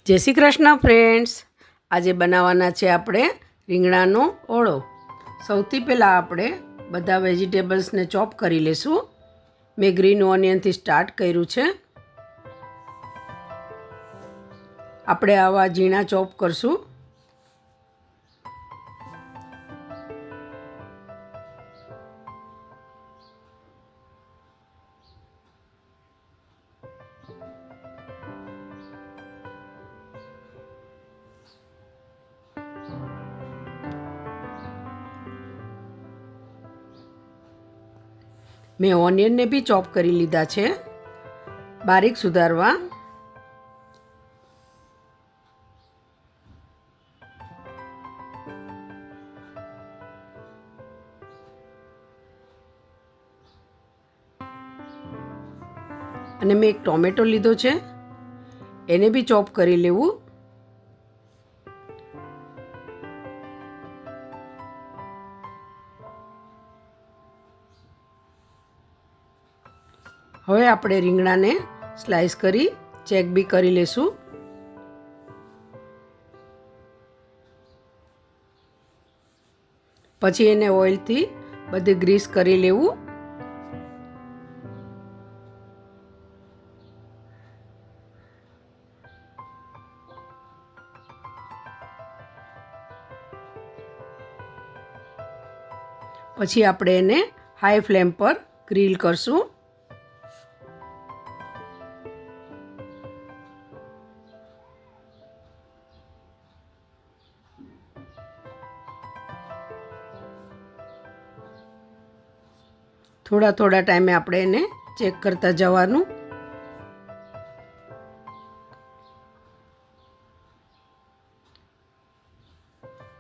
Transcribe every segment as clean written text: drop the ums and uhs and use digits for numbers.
જય શ્રી કૃષ્ણ ફ્રેન્ડ્સ, આજે બનાવવાના છે આપણે રીંગણાનો ઓળો। સૌથી પહેલાં આપણે બધા વેજીટેબલ્સને ચોપ કરી લેશું। મેં ગ્રીન ઓનિયનથી સ્ટાર્ટ કર્યું છે। આપણે આવા ઝીણા ચોપ કરશું। મેં ઓનિયનને બી ચોપ કરી લીધા છે બારીક સુધારવા। અને મેં એક ટોમેટો લીધો છે, એને બી ચોપ કરી લેવું। હવે આપણે રીંગણાને સ્લાઈસ કરી ચેક બી કરી લેશું। પછી એને ઓઇલથી બધે ગ્રીસ કરી લેવું। પછી આપણે એને હાઈ ફ્લેમ પર ગ્રીલ કરશું। થોડા થોડા ટાઈમે આપણે એને ચેક કરતા જવાનું।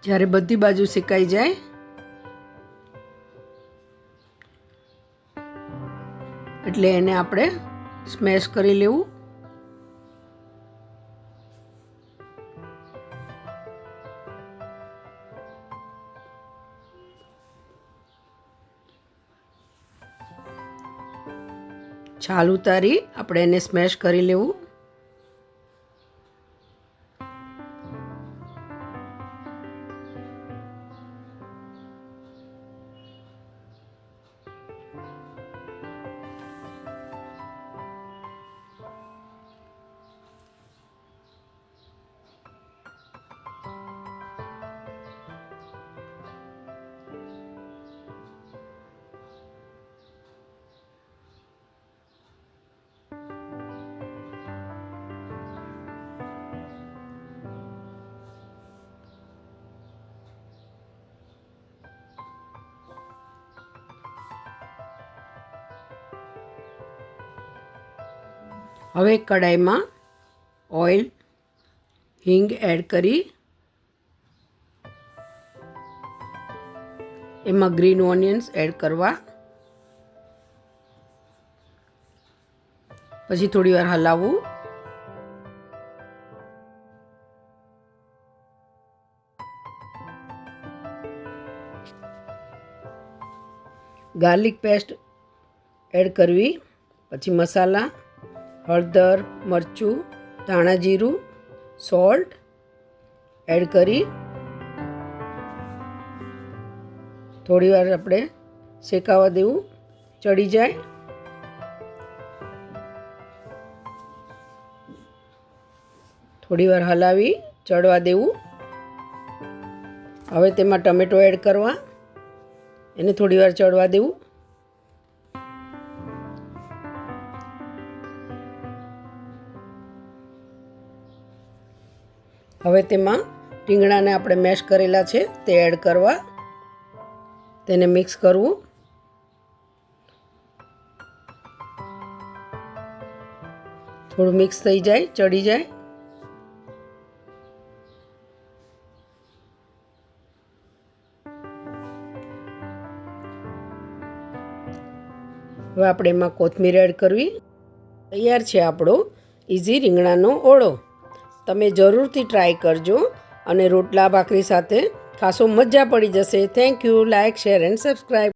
જ્યારે બધી બાજુ શેકાઈ જાય એટલે એને આપણે સ્મેશ કરી લેવું। છાલ ઉતારી આપણે એને સ્મેશ કરી લેવું। હવે કડાઈમાં ઓઇલ, હિંગ એડ કરી એમાં ગ્રીન ઓનિયન્સ એડ કરવા। પછી થોડી વાર હલાવવું। ગાર્લિક પેસ્ટ એડ કરવી। પછી મસાલા, હળદર, મરચું, ધાણા જીરું, સોલ્ટ એડ કરી થોડી વાર આપણે શેકાવા દેવું, ચડી જાય। થોડી વાર હલાવી ચડવા દેવું। હવે તેમાં ટમેટો એડ કરવા, એને થોડી વાર ચડવા દેવું। હવે તેમાં રીંગણાને આપણે મેશ કરેલા છે તે એડ કરવા, તેને મિક્સ કરવું। થોડું મિક્સ થઈ જાય, ચડી જાય હવે આપણે એમાં કોથમીર એડ કરવી। તૈયાર છે આપણો ઇઝી રીંગણાનો ઓળો। તમે જરૂરથી ટ્રાય કરજો અને રોટલા ભાખરી સાથે ખાસો મજા પડી જશે। Thank you. Like, share and subscribe.